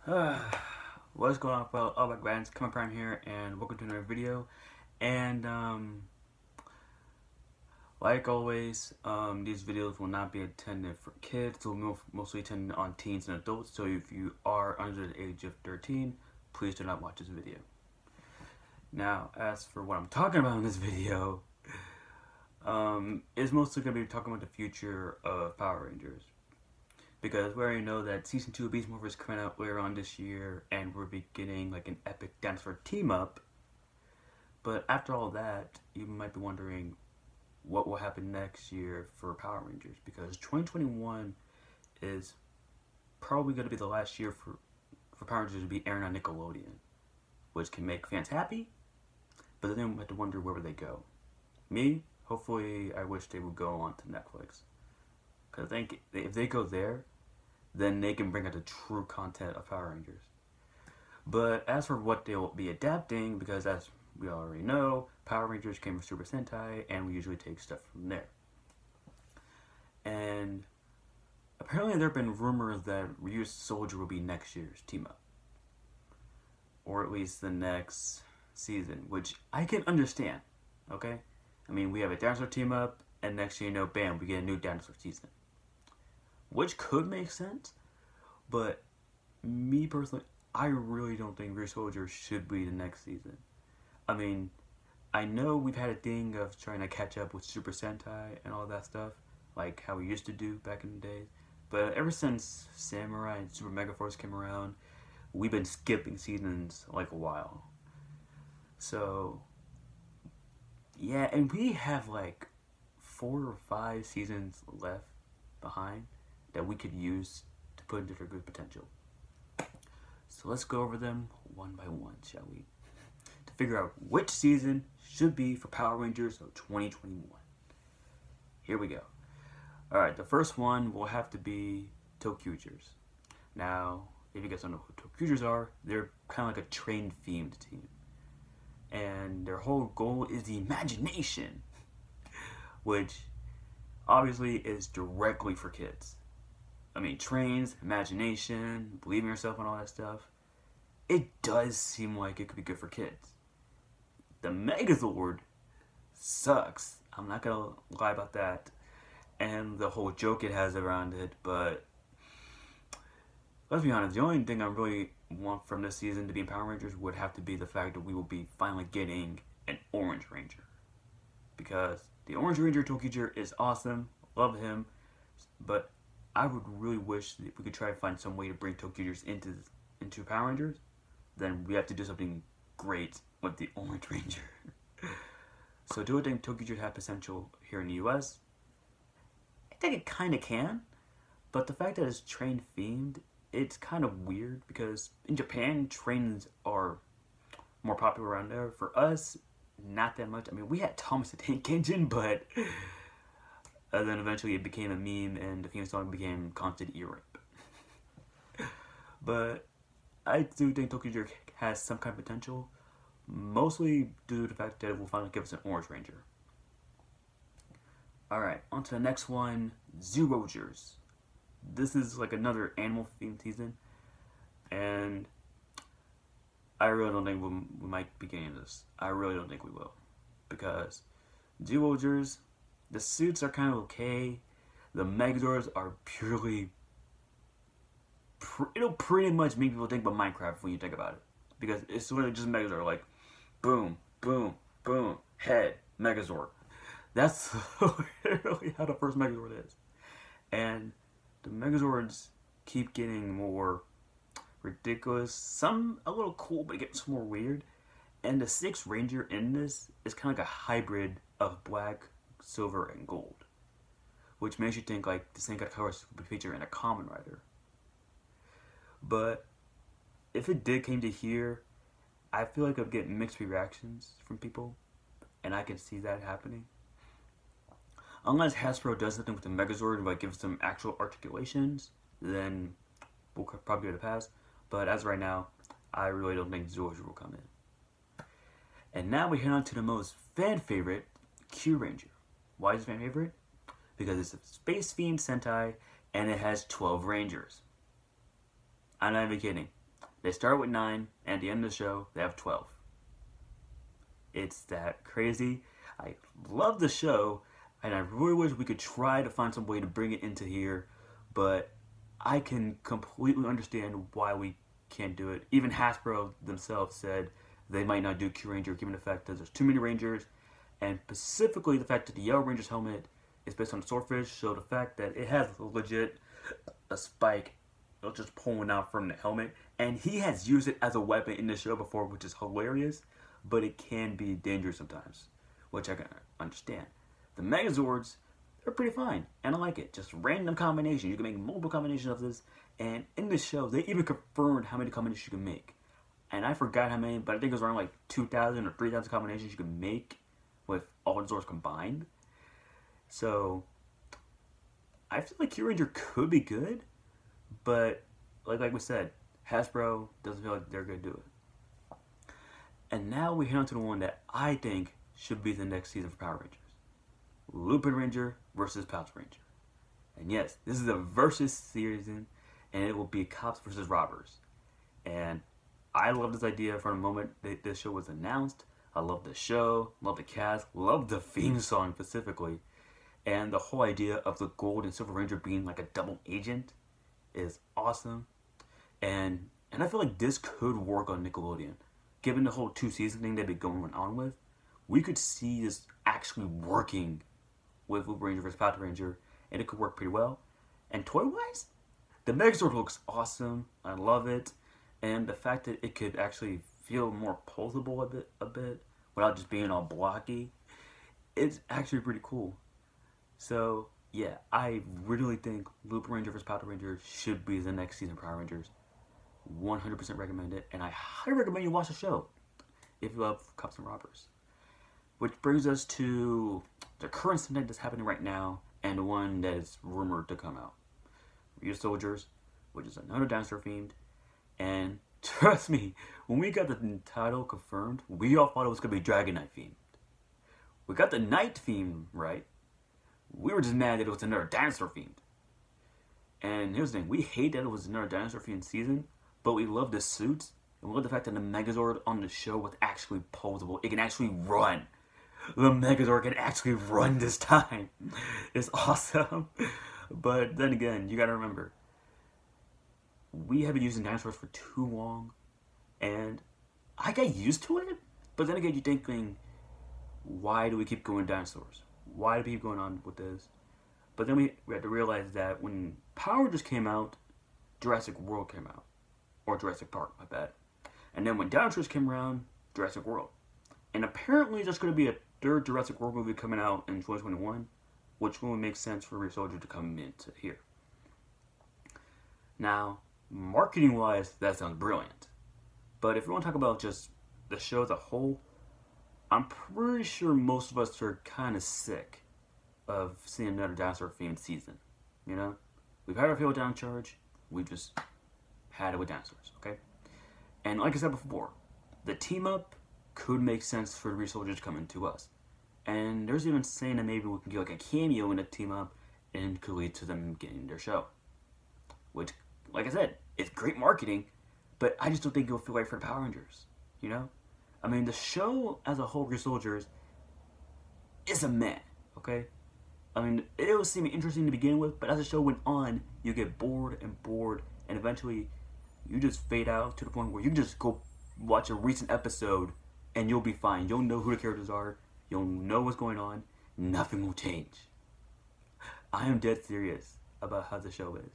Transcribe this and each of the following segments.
What's going on, fellow all my grands? Coming Prime here, and welcome to another video. And like always, these videos will not be intended for kids. They'll mostly intended on teens and adults. So if you are under the age of 13, please do not watch this video. Now, as for what I'm talking about in this video, it's mostly going to be talking about the future of Power Rangers. Because we already know that Season 2 of Beast Morphers is coming out later on this year, and we're beginning like an epic dinosaur team-up. But after all that, you might be wondering what will happen next year for Power Rangers, because 2021 is probably going to be the last year for Power Rangers to be airing on Nickelodeon, which can make fans happy, but then we have to wonder where would they go. Me, hopefully, I wish they would go on to Netflix. Because I think if they go there, then they can bring out the true content of Power Rangers. But as for what they'll be adapting, because as we already know, Power Rangers came from Super Sentai, and we usually take stuff from there. And apparently there have been rumors that Ryusoulgers will be next year's team-up. Or at least the next season, which I can understand, okay? I mean, we have a dinosaur team-up, and next thing you know, bam, we get a new dinosaur season. Which could make sense, but me personally, I really don't think Ryusoulgers should be the next season. I mean, I know we've had a thing of trying to catch up with Super Sentai and all that stuff, like how we used to do back in the days, but ever since Samurai and Super Megaforce came around, we've been skipping seasons like a while. So, yeah, and we have like 4 or 5 seasons left behind that we could use to put into their good potential. So let's go over them one by one, shall we? To figure out which season should be for Power Rangers of 2021. Here we go. Alright, the first one will have to be Ryusoulgers. Now, if you guys don't know who Ryusoulgers are, they're kind of like a train-themed team. And their whole goal is the imagination, which obviously is directly for kids. I mean, trains, imagination, believing yourself and all that stuff. It does seem like it could be good for kids. The Megazord sucks. I'm not gonna lie about that. And the whole joke it has around it, but let's be honest, the only thing I really want from this season to be in Power Rangers would have to be the fact that we will be finally getting an Orange Ranger. Because the Orange Ranger Ryusoulger is awesome, love him, but I would really wish that we could try to find some way to bring Ryusoulgers into Power Rangers. Then we have to do something great with the Orange Ranger. So do I think Ryusoulgers have potential here in the US? I think it kind of can, but the fact that it's train themed, it's kind of weird because in Japan, trains are more popular around there. For us, not that much. I mean, we had Thomas the Tank Engine, but then eventually it became a meme and the theme song became constant ear rape. But I do think Ryusoulgers has some kind of potential, mostly due to the fact that it will finally give us an Orange Ranger. Alright, on to the next one, Ryusoulgers. This is like another animal themed season, and I really don't think we might be getting this. I really don't think we will, because Ryusoulgers, the suits are kind of okay. The Megazords are purely, it'll pretty much make people think about Minecraft when you think about it, because it's literally just Megazord, like boom, boom, boom, head, Megazord. That's literally how the first Megazord is, and the Megazords keep getting more ridiculous. Some a little cool, but it gets more weird. And the 6th Ranger in this is kind of like a hybrid of black, silver, and gold, which makes you think like the same kind of colors would be featured in a Kamen Rider. But if it did came to here, I feel like I'd get mixed reactions from people, and I can see that happening. Unless Hasbro does something with the Megazord, like gives them actual articulations, then we'll probably get a pass. But as of right now, I really don't think Ryusoulgers will come in. And now we head on to the most fan favorite, Q Ranger. Why is it fan favorite? Because it's a space themed Sentai and it has 12 Rangers. I'm not even kidding. They start with 9, and at the end of the show, they have 12. It's that crazy. I love the show, and I really wish we could try to find some way to bring it into here, but I can completely understand why we can't do it. Even Hasbro themselves said they might not do Kyuranger, given the fact that there's too many Rangers, and specifically the fact that the Yellow Ranger's helmet is based on Swordfish, so the fact that it has legit a spike just pulling out from the helmet, and he has used it as a weapon in the show before, which is hilarious, but it can be dangerous sometimes, which I can understand. The Megazords, they're pretty fine, and I like it. Just random combinations. You can make multiple combinations of this, and in the show, they even confirmed how many combinations you can make. And I forgot how many, but I think it was around like 2,000 or 3,000 combinations you can make with all the Zords combined. So, I feel like Kyuranger could be good, but like we said, Hasbro doesn't feel like they're going to do it. And now we head on to the one that I think should be the next season for Power Rangers. Lupin Ranger versus Pouch Ranger. And yes, this is a versus season, and it will be cops versus robbers. And I love this idea from the moment that this show was announced. I love the show, love the cast, love the theme song specifically. And the whole idea of the Gold and Silver Ranger being like a double agent is awesome. And I feel like this could work on Nickelodeon. Given the whole 2-season thing they've been going on with, we could see this actually working with Lupin Ranger versus Pouch Ranger, and it could work pretty well. And toy-wise, the Megazord looks awesome. I love it. And the fact that it could actually feel more posable a bit without just being all blocky, it's actually pretty cool. So, yeah, I really think Lupin Ranger vs. Pouch Ranger should be the next season of Power Rangers. 100% recommend it, and I highly recommend you watch the show if you love cops and robbers. Which brings us to the current segment that's happening right now, and the one that is rumored to come out. Ryusoulgers, which is another dinosaur themed, and trust me, when we got the title confirmed, we all thought it was going to be Dragon Knight themed. We got the Knight theme right. We were just mad that it was another dinosaur themed. And here's the thing, we hate that it was another dinosaur themed season, but we love the suits, and we love the fact that the Megazord on the show was actually posable. It can actually run. The Megazord can actually run this time. It's awesome. But then again, you gotta remember, we have been using dinosaurs for too long, and I got used to it, but then again, you're thinking, why do we keep going dinosaurs? Why do we keep going on with this? But then we had to realize that when Power Rangers came out, Jurassic World came out. Or Jurassic Park, my bad. And then when dinosaurs came around, Jurassic World. And apparently there's going to be a third Jurassic World movie coming out in 2021, which will make sense for Ryusoulgers to come into here. Now, marketing-wise, that sounds brilliant. But if we want to talk about just the show as a whole, I'm pretty sure most of us are kind of sick of seeing another dinosaur-themed season. You know? We've had our fill down charge. We've just had it with dinosaurs, okay? And like I said before, the team-up could make sense for the Ryusoulgers coming to us. And there's even saying that maybe we can get like a cameo in a team-up and could lead to them getting their show. Which, like I said, it's great marketing, but I just don't think it'll feel right for the Power Rangers, you know? I mean, the show as a whole, Ryusoulgers, is a meh, okay? I mean, it was seeming interesting to begin with, but as the show went on, you get bored, and eventually you just fade out to the point where you can just go watch a recent episode and you'll be fine. You'll know who the characters are. You'll know what's going on. Nothing will change. I am dead serious about how the show is.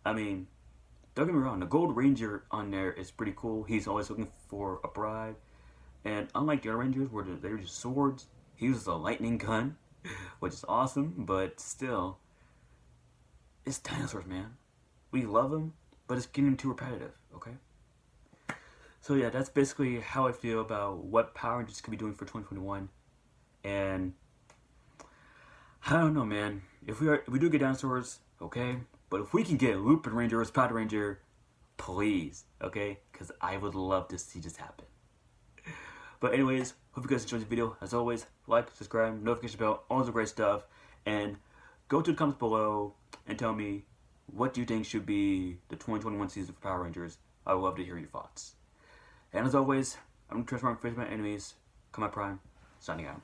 I mean, don't get me wrong, the Gold Ranger on there is pretty cool. He's always looking for a bride. And unlike the other Rangers where they're just swords, he uses a lightning gun, which is awesome, but still, it's dinosaurs, man. We love them, but it's getting too repetitive, okay? So yeah, that's basically how I feel about what Power Rangers could be doing for 2021. And I don't know, man. If we do get dinosaurs, okay? But if we can get Lupin Ranger or Pouch Ranger, please, okay? Because I would love to see this happen. But anyways, hope you guys enjoyed the video. As always, like, subscribe, notification bell, all the great stuff. And go to the comments below and tell me what do you think should be the 2021 season for Power Rangers. I would love to hear your thoughts. And as always, I'm Transforming Face My Enemies, Come My Prime, signing out.